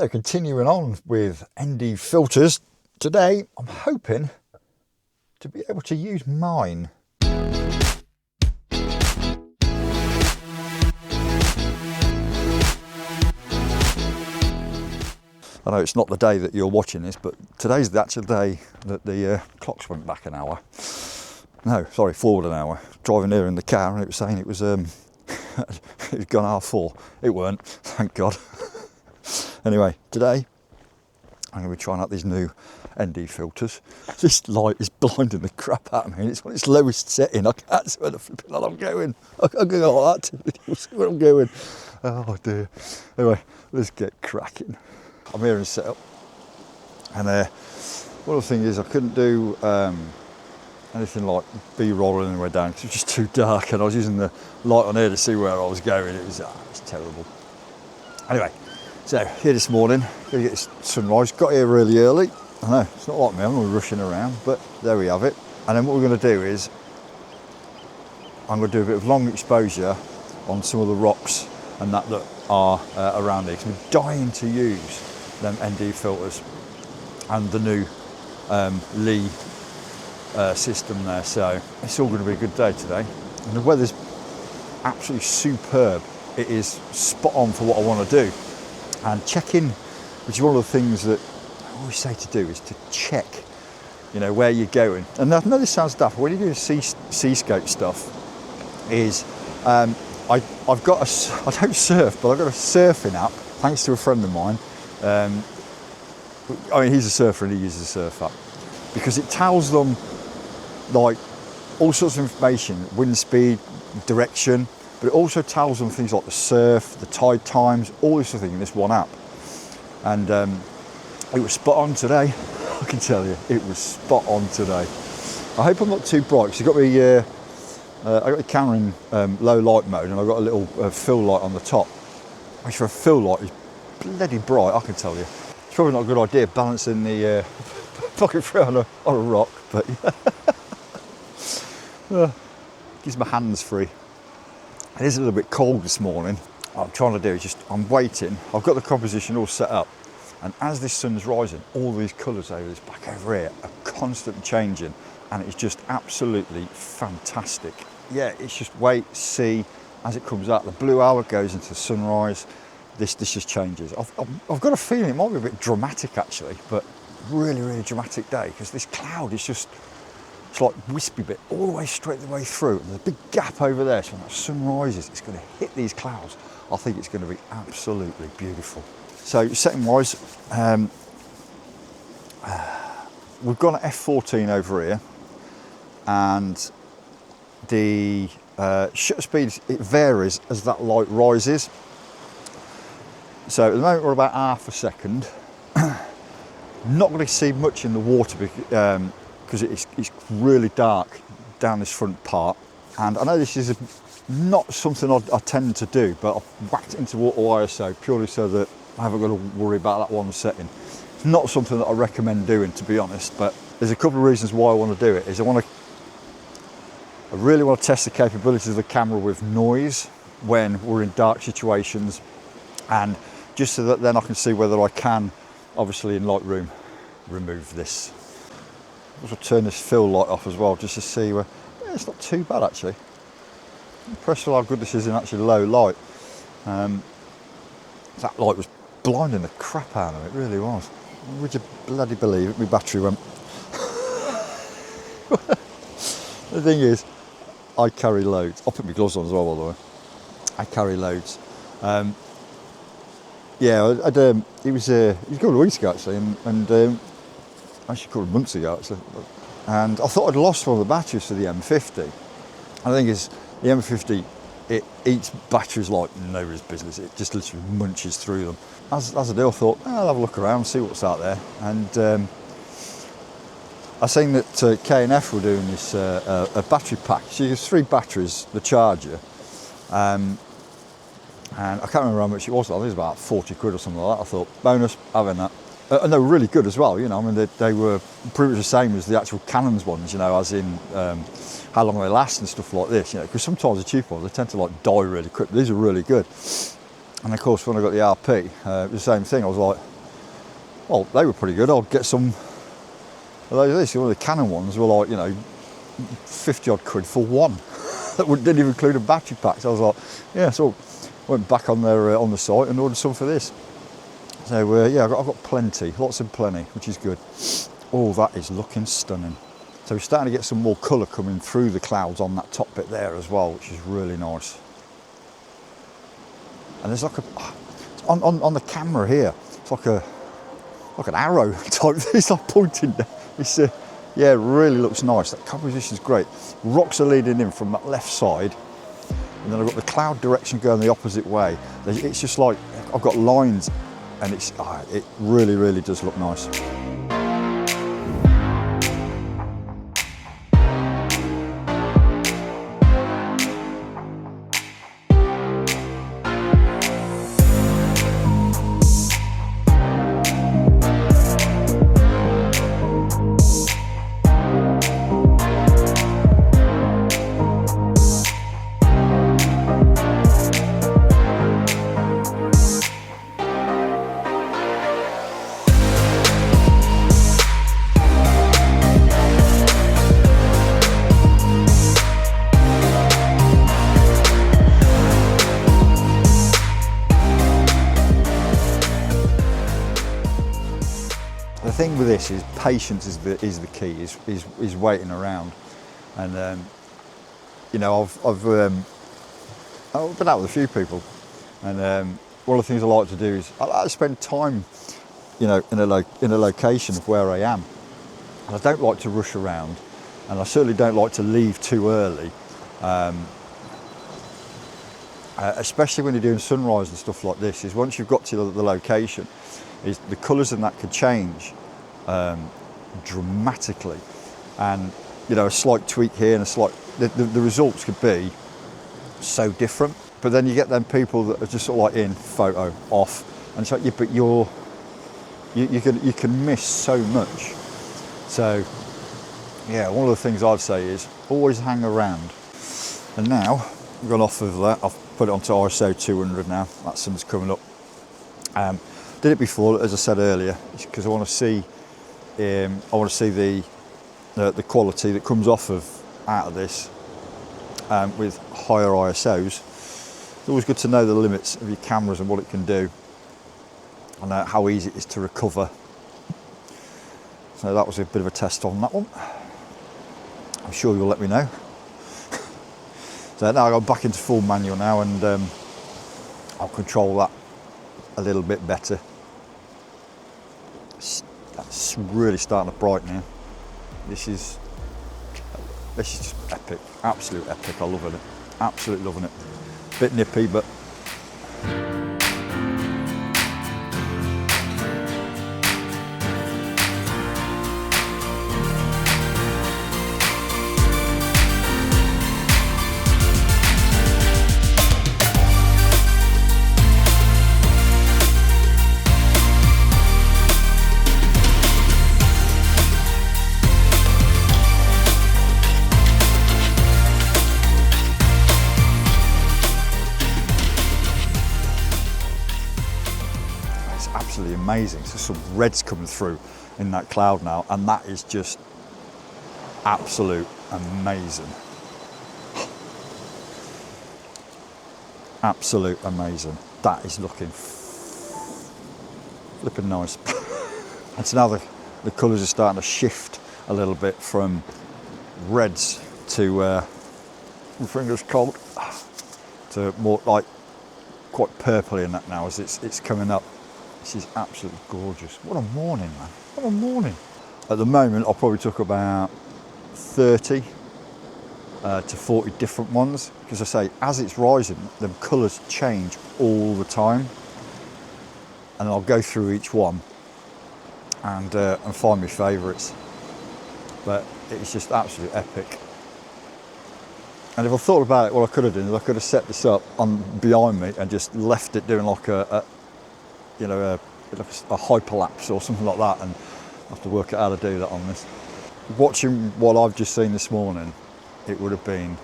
So continuing on with ND filters, today I'm hoping to be able to use mine. I know it's not the day that you're watching this, but today's the actual day that the clocks went back an hour. No, sorry, forward an hour. Driving here in the car and it was saying it was it was gone R4. It weren't, thank God. Anyway, today I'm going to be trying out these new ND filters. This light is blinding the crap out of me. It's on its lowest setting. I can't see where the flipping hell I'm going. I'm going like that. You'll see where I'm going. Oh dear. Anyway, let's get cracking. I'm here in setup, and one of the things is I couldn't do anything like B-roll or anywhere down because it was just too dark, and I was using the light on here to see where I was going. It was terrible. Anyway, so here this morning, gonna get this sunrise. Got here really early. I know it's not like me. I'm not rushing around, but there we have it. And then what we're going to do is I'm going to do a bit of long exposure on some of the rocks and that are around here, because we're dying to use them ND filters and the new LEE system there. So it's all going to be a good day today, and the weather's absolutely superb. It is spot on for what I want to do. And checking, which is one of the things that I always say to do, is to check, you know, where you're going. And I know this sounds daft, but when you do seascape stuff, is I've got I don't surf, but I've got a surfing app, thanks to a friend of mine. I mean, he's a surfer and he uses a surf app, because it tells them like all sorts of information, wind speed, direction, but it also tells them things like the surf, the tide times, all this sort of thing in this one app. And it was spot on today. I can tell you, it was spot on today. I hope I'm not too bright, because I got the camera in low light mode, and I've got a little fill light on the top, which for a fill light is bloody bright, I can tell you. It's probably not a good idea balancing the pocket through on a rock, but gives my hands free. It is a little bit cold this morning. What I'm trying to do is just, I'm waiting. I've got the composition all set up, and as this sun's rising, all these colours over this back over here are constantly changing, and it's just absolutely fantastic. Yeah, it's just wait, see, as it comes out, the blue hour goes into the sunrise, this just changes. I've got a feeling it might be a bit dramatic actually, but really, really dramatic day, because this cloud is just, it's like wispy bit all the way straight the way through. There's a big gap over there, so when that sun rises, it's going to hit these clouds. I think it's going to be absolutely beautiful. So setting wise, we've got an f14 over here, and the shutter speed, it varies as that light rises. So at the moment we're about half a second. Not going to see much in the water because it's really dark down this front part, and I know this is not something I tend to do, but I've whacked it into water ISO purely so that I haven't got to worry about that one setting. It's not something that I recommend doing, to be honest, but there's a couple of reasons why I want to do it. Is I really want to test the capabilities of the camera with noise when we're in dark situations, and just so that then I can see whether I can, obviously in Lightroom, remove this. I'll turn this fill light off as well, just to see where, yeah, it's not too bad actually. I'm impressed with how good this is in actually low light. That light was blinding the crap out of it, really was. Would you bloody believe it, my battery went. The thing is, I carry loads. I'll put my gloves on as well, by the way. I carry loads. Yeah, it was a couple of weeks ago actually, and actually a couple of months ago actually, and I thought I'd lost one of the batteries for the M50. I think is the M50, it eats batteries like nobody's business. It just literally munches through them. As I do, I thought, I'll have a look around, see what's out there, and I seen that K&F were doing this a battery pack. So you use 3 batteries, the charger, and I can't remember how much it was. I think it was about 40 quid or something like that. I thought, bonus, having that. And they were really good as well, you know. I mean, they were pretty much the same as the actual Canon's ones, you know, as in how long they last and stuff like this, you know, because sometimes the cheap ones, they tend to like die really quick. These are really good. And of course, when I got the RP, it was the same thing. I was like, well, they were pretty good. I'll get some of those. One of the Canon ones were like, you know, 50 odd quid for one. That didn't even include a battery pack. So I was like, yeah, so I went back on their on the site and ordered some for this. So yeah, I've got plenty, lots and plenty, which is good. Oh, that is looking stunning. So we're starting to get some more colour coming through the clouds on that top bit there as well, which is really nice. And there's like a, on the camera here, it's like an arrow type thing. It's like pointing down. It's yeah, it really looks nice. That composition is great. Rocks are leading in from that left side, and then I've got the cloud direction going the opposite way. It's just like I've got lines, and it really, really does look nice. The thing with this is patience is the key. Is waiting around, and you know I've been out with a few people, and one of the things I like to do is I like to spend time, you know, in a location of where I am, and I don't like to rush around, and I certainly don't like to leave too early, especially when you're doing sunrise and stuff like this. Is once you've got to the location, is the colours in that could change dramatically, and you know, a slight tweak here and a slight the results could be so different. But then you get them people that are just sort of like in photo off, and so yeah, but you can miss so much. So yeah, one of the things I'd say is always hang around. And now I've gone off of that. I've put it onto ISO 200 now. That sun's coming up. Did it before, as I said earlier, because I want to see the quality that comes out of this with higher ISOs. It's always good to know the limits of your cameras and what it can do, and how easy it is to recover. So that was a bit of a test on that one. I'm sure you'll let me know. So now I've gone back into full manual now, and I'll control that a little bit better. That's really starting to brighten here. This is just epic, absolute epic. I'm loving it, absolutely loving it. Bit nippy, but absolutely amazing. So some reds coming through in that cloud now, and that is just absolute amazing. Absolute amazing. That is looking flipping nice. And so now the colours are starting to shift a little bit from reds to my fingers cold, to more like quite purpley in that now as it's coming up. This is absolutely gorgeous. What a morning, man. What a morning. At the moment, I probably took about 30 to 40 different ones, because I say, as it's rising, the colours change all the time. And I'll go through each one and find my favourites. But it's just absolutely epic. And if I thought about it, what I could have done is I could have set this up on behind me and just left it doing like a hyperlapse or something like that, and I have to work out how to do that on this. Watching what I've just seen this morning, it would have been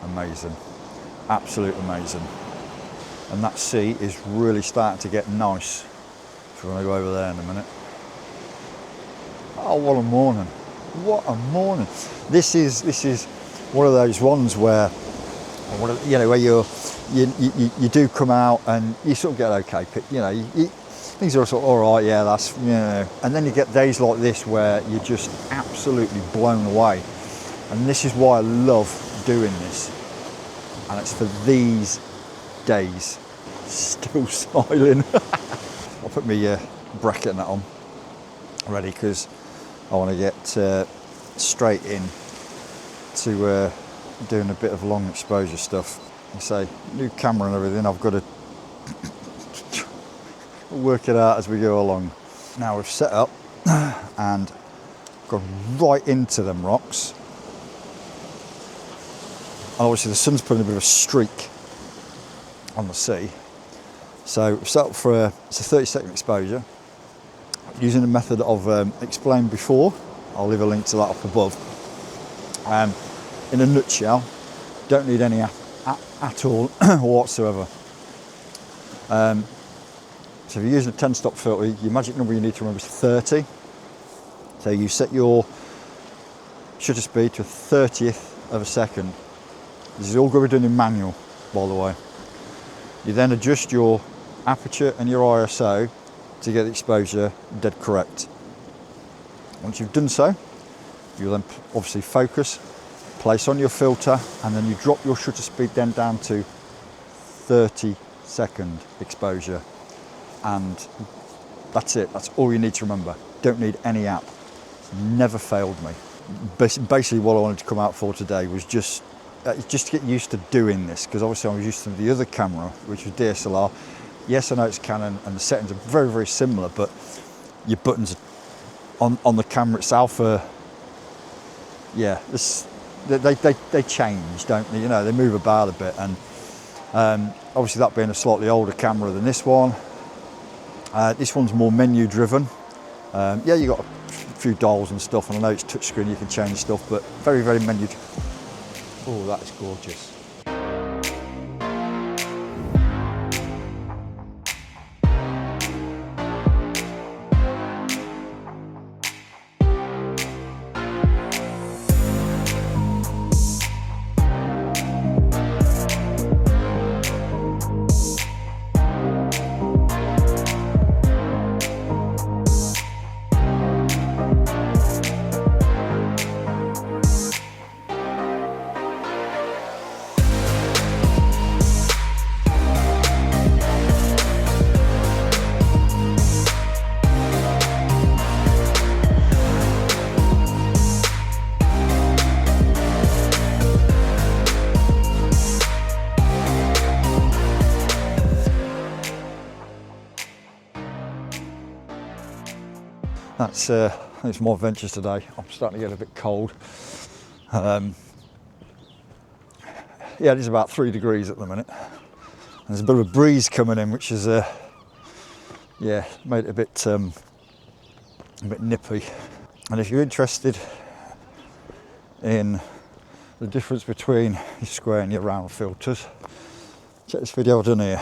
amazing, absolute amazing. and that sea is really starting to get nice. So we're going to go over there in a minute. Oh, what a morning. What a morning. This is one of those ones where, you know, where you do come out and you sort of get okay, you know, things are sort of all right, yeah, that's, you know, and then you get days like this where you're just absolutely blown away. And this is why I love doing this, and it's for these days. Still smiling. I'll put my bracket and that on ready, because I want to get straight in to doing a bit of long exposure stuff. I say, new camera and everything, I've got to work it out as we go along. Now we've set up and gone right into them rocks. And obviously the sun's putting a bit of a streak on the sea. So we've set up for it's a 30-second exposure using the method I've explained before. I'll leave a link to that up above. In a nutshell, don't need any at all whatsoever. So if you're using a 10-stop filter, your magic number you need to remember is 30. So you set your shutter speed to a 30th of a second. This is all going to be done in manual, by the way. You then adjust your aperture and your ISO to get the exposure dead correct. Once you've done so, you'll then obviously focus, place on your filter, and then you drop your shutter speed then down to 30-second exposure. And that's it, that's all you need to remember. Don't need any app. It's never failed me. Basically what I wanted to come out for today was just to get used to doing this, because obviously I was used to the other camera, which was DSLR. Yes, I know it's Canon and the settings are very, very similar, but your buttons on the camera itself are, yeah, they change, don't they? You know, they move about a bit, and obviously that being a slightly older camera than this one. This one's more menu driven. Yeah, you got a few dials and stuff, and I know it's touchscreen, you can change stuff, but very, very menu. Oh, that is gorgeous. That's it's more adventures today. I'm starting to get a bit cold. Yeah, it is about 3 degrees at the minute. And there's a bit of a breeze coming in, which is yeah, made it a bit nippy. And if you're interested in the difference between your square and your round filters, check this video I've done here,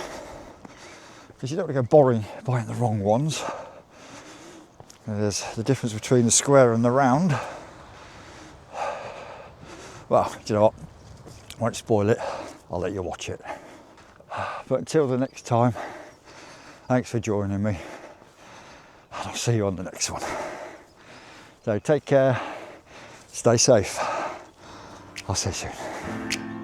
because you don't want to go buying the wrong ones. There's the difference between the square and the round. Well, do you know what? I won't spoil it. I'll let you watch it. But until the next time, thanks for joining me, and I'll see you on the next one. So take care, stay safe. I'll see you soon.